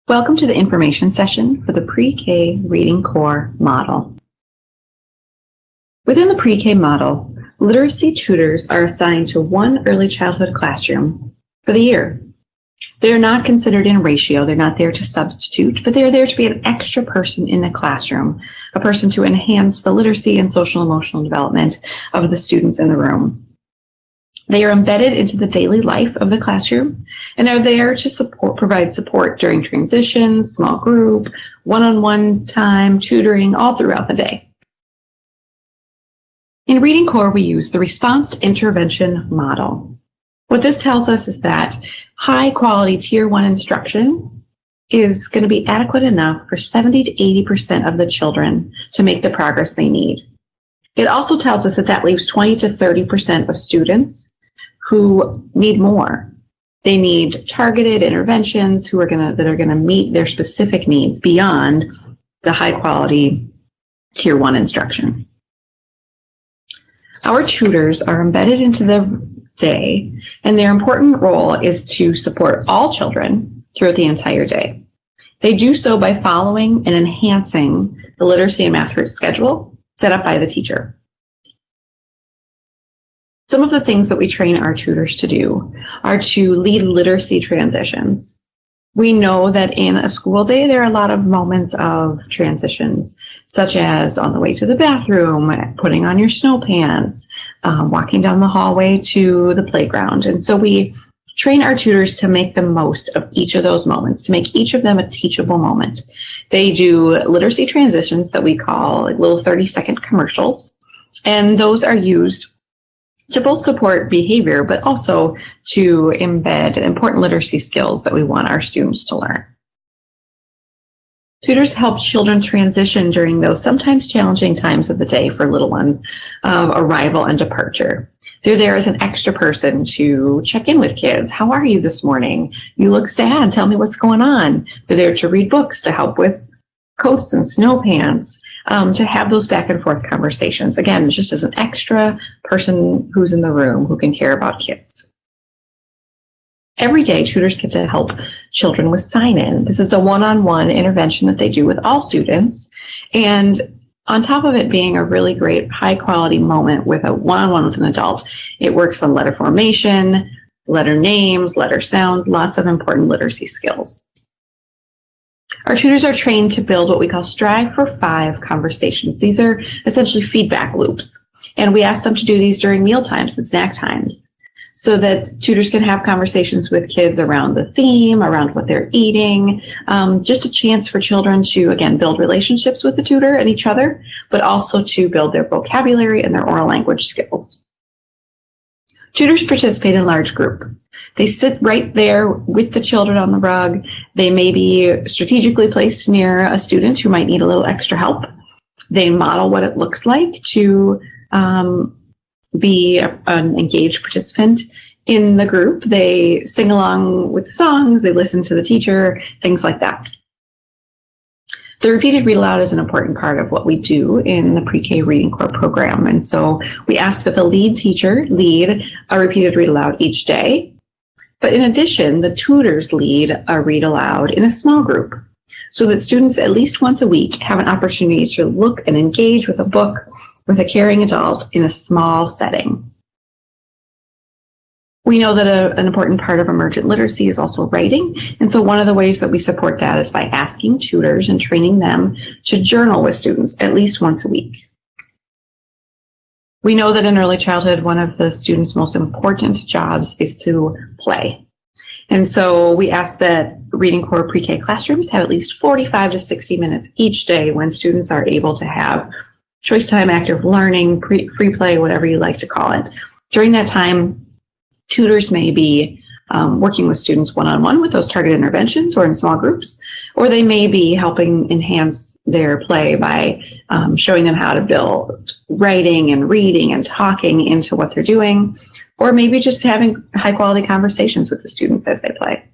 Welcome to the information session for the Pre-K Reading Core model. Within the Pre-K model, literacy tutors are assigned to one early childhood classroom for the year. They are not considered in ratio. They're not there to substitute, but they're there to be an extra person in the classroom, a person to enhance the literacy and social emotional development of the students in the room. They are embedded into the daily life of the classroom and are there to provide support during transitions, small group, one-on-one time, tutoring, all throughout the day. In Reading Core, we use the response to intervention model. What this tells us is that high quality tier 1 instruction is going to be adequate enough for 70 to 80% of the children to make the progress they need. It also tells us that leaves 20 to 30% of students who need more. They need targeted interventions that are going to meet their specific needs beyond the high quality tier 1 instruction. Our tutors are embedded into the day, and their important role is to support all children throughout the entire day. They do so by following and enhancing the literacy and math route schedule set up by the teacher. Some of the things that we train our tutors to do are to lead literacy transitions. We know that in a school day, there are a lot of moments of transitions, such as on the way to the bathroom, putting on your snow pants, walking down the hallway to the playground. And so we train our tutors to make the most of each of those moments, to make each of them a teachable moment. They do literacy transitions that we call like little 30-second commercials, and those are used to both support behavior, but also to embed important literacy skills that we want our students to learn. Tutors help children transition during those sometimes challenging times of the day for little ones of arrival and departure. They're there as an extra person to check in with kids. How are you this morning? You look sad. Tell me what's going on. They're there to read books, to help with coats and snow pants, to have those back and forth conversations. Again, just as an extra person who's in the room who can care about kids. Every day, tutors get to help children with sign-in. This is a one-on-one intervention that they do with all students. And on top of it being a really great high-quality moment with a one-on-one with an adult, it works on letter formation, letter names, letter sounds, lots of important literacy skills. Our tutors are trained to build what we call Strive for 5 conversations. These are essentially feedback loops. And we ask them to do these during meal times and snack times so that tutors can have conversations with kids around the theme, around what they're eating, just a chance for children to, again, build relationships with the tutor and each other, but also to build their vocabulary and their oral language skills. Tutors participate in large group. They sit right there with the children on the rug. They may be strategically placed near a student who might need a little extra help. They model what it looks like to be an engaged participant in the group. They sing along with the songs. They listen to the teacher, things like that. The repeated read aloud is an important part of what we do in the Pre-K Reading Core program. And so we ask that the lead teacher lead a repeated read aloud each day. But in addition, the tutors lead a read aloud in a small group so that students at least once a week have an opportunity to look and engage with a book with a caring adult in a small setting. We know that an important part of emergent literacy is also writing. And so one of the ways that we support that is by asking tutors and training them to journal with students at least once a week. We know that in early childhood, one of the students' most important jobs is to play. And so we ask that Reading Core Pre-K classrooms have at least 45 to 60 minutes each day when students are able to have choice time, active learning, free play, whatever you like to call it. During that time, tutors may be working with students one-on-one with those targeted interventions or in small groups, or they may be helping enhance their play by showing them how to build writing and reading and talking into what they're doing, or maybe just having high-quality conversations with the students as they play.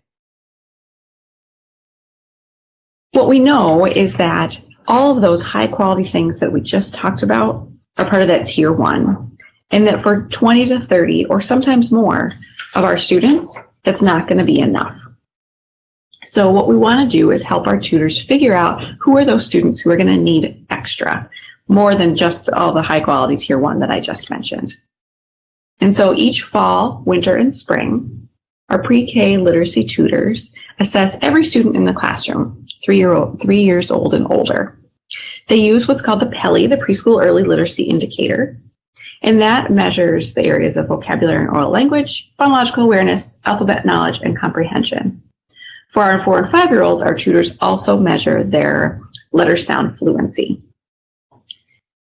What we know is that all of those high-quality things that we just talked about are part of that tier 1. And that for 20 to 30 or sometimes more of our students, that's not going to be enough. So what we want to do is help our tutors figure out who are those students who are going to need extra, more than just all the high quality tier 1 that I just mentioned. And so each fall, winter, and spring, our pre-K literacy tutors assess every student in the classroom, 3 years old and older. They use what's called the PELI, the Preschool Early Literacy Indicator, and that measures the areas of vocabulary and oral language, phonological awareness, alphabet knowledge, and comprehension. For our 4 and 5-year-olds, our tutors also measure their letter sound fluency.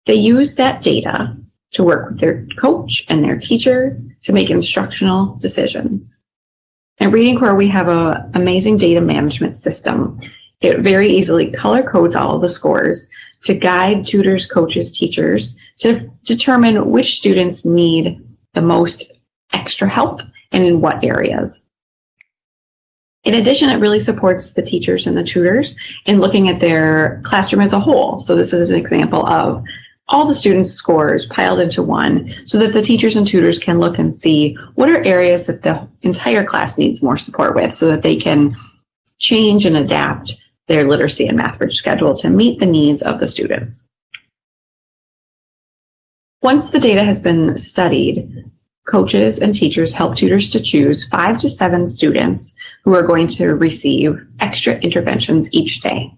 They use that data to work with their coach and their teacher to make instructional decisions. At Reading Core, we have an amazing data management system. It very easily color codes all of the scores to guide tutors, coaches, teachers to determine which students need the most extra help and in what areas. In addition, it really supports the teachers and the tutors in looking at their classroom as a whole. So this is an example of all the students' scores piled into one so that the teachers and tutors can look and see what are areas that the entire class needs more support with so that they can change and adapt their literacy and math bridge schedule to meet the needs of the students. Once the data has been studied, coaches and teachers help tutors to choose 5 to 7 students who are going to receive extra interventions each day.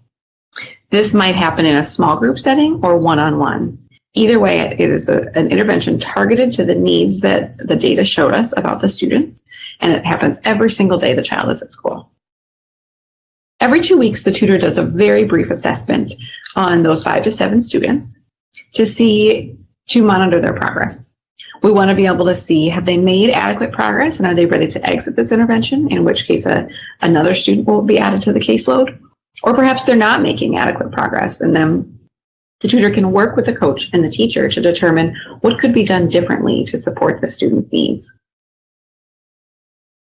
This might happen in a small group setting or one-on-one. Either way, it is an intervention targeted to the needs that the data showed us about the students, and it happens every single day the child is at school. Every 2 weeks, the tutor does a very brief assessment on those 5 to 7 students to monitor their progress. We want to be able to see, have they made adequate progress and are they ready to exit this intervention, in which case another student will be added to the caseload, or perhaps they're not making adequate progress, and then the tutor can work with the coach and the teacher to determine what could be done differently to support the student's needs.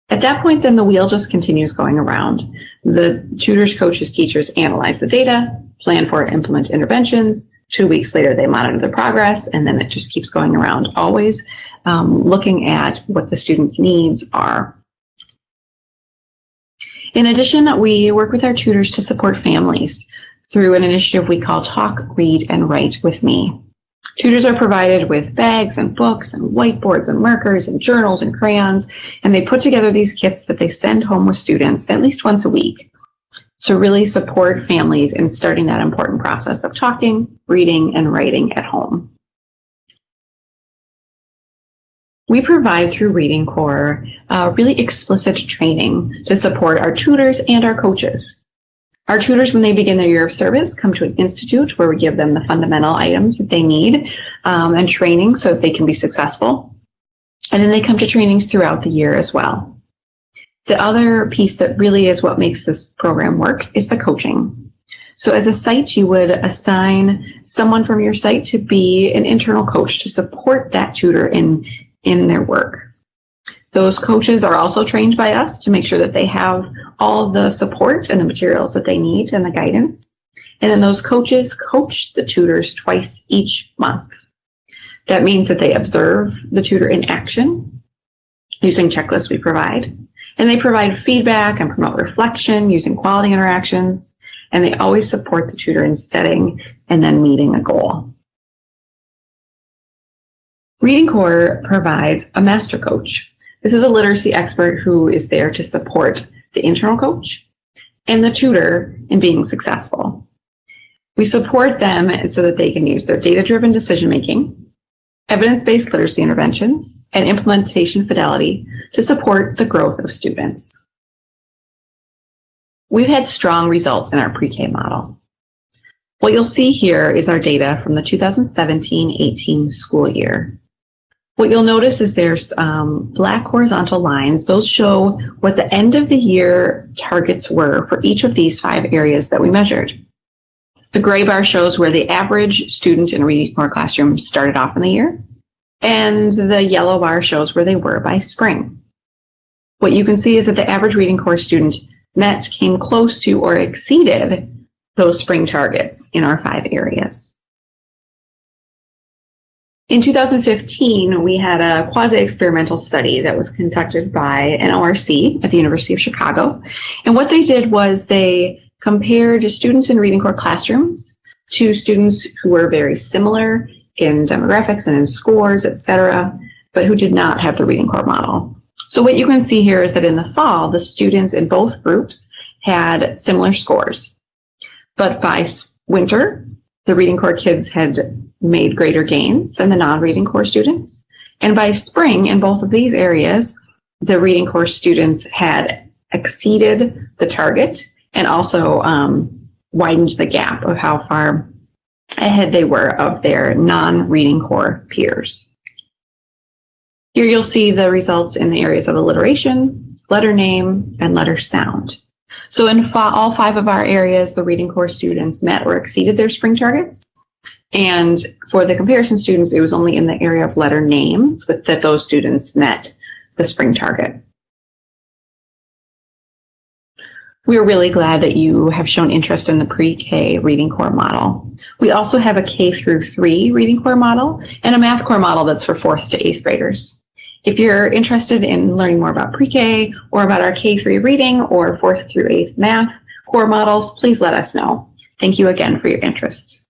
At that point, then the wheel just continues going around. The tutors, coaches, teachers analyze the data, plan for and implement interventions. 2 weeks later, they monitor the progress, and then it just keeps going around, always looking at what the students' needs are. In addition, we work with our tutors to support families through an initiative we call Talk, Read, and Write with Me. Tutors are provided with bags and books and whiteboards and markers and journals and crayons, and they put together these kits that they send home with students at least once a week to really support families in starting that important process of talking, reading, and writing at home. We provide through Reading Core really explicit training to support our tutors and our coaches. Our tutors, when they begin their year of service, come to an institute where we give them the fundamental items that they need and training so that they can be successful. And then they come to trainings throughout the year as well. The other piece that really is what makes this program work is the coaching. So as a site, you would assign someone from your site to be an internal coach to support that tutor in their work. Those coaches are also trained by us to make sure that they have all the support and the materials that they need and the guidance. And then those coaches coach the tutors twice each month. That means that they observe the tutor in action using checklists we provide. And they provide feedback and promote reflection using quality interactions. And they always support the tutor in setting and then meeting a goal. Reading Core provides a master coach. This is a literacy expert who is there to support the internal coach and the tutor in being successful. We support them so that they can use their data-driven decision-making, evidence-based literacy interventions, and implementation fidelity to support the growth of students. We've had strong results in our pre-K model. What you'll see here is our data from the 2017-18 school year. What you'll notice is there's black horizontal lines. Those show what the end of the year targets were for each of these 5 areas that we measured. The gray bar shows where the average student in a Reading Core classroom started off in the year, and the yellow bar shows where they were by spring. What you can see is that the average Reading Core student came close to or exceeded those spring targets in our 5 areas. In 2015, we had a quasi-experimental study that was conducted by an ORC at the University of Chicago. And what they did was they compared students in Reading Corps classrooms to students who were very similar in demographics and in scores, etc., but who did not have the Reading Corps model. So what you can see here is that in the fall, the students in both groups had similar scores. But by winter, the Reading Corps kids had made greater gains than the non-Reading Corps students. And by spring, in both of these areas, the Reading Corps students had exceeded the target and also widened the gap of how far ahead they were of their non-Reading Corps peers. Here you'll see the results in the areas of alliteration, letter name, and letter sound. So in all 5 of our areas, the Reading Corps students met or exceeded their spring targets. And for the comparison students, it was only in the area of letter names that those students met the spring target. We are really glad that you have shown interest in the pre-K Reading Corps model. We also have a K through 3 Reading Corps model and a Math Corps model that's for 4th to 8th graders. If you're interested in learning more about pre-K or about our K-3 reading or 4th through 8th math core models, please let us know. Thank you again for your interest.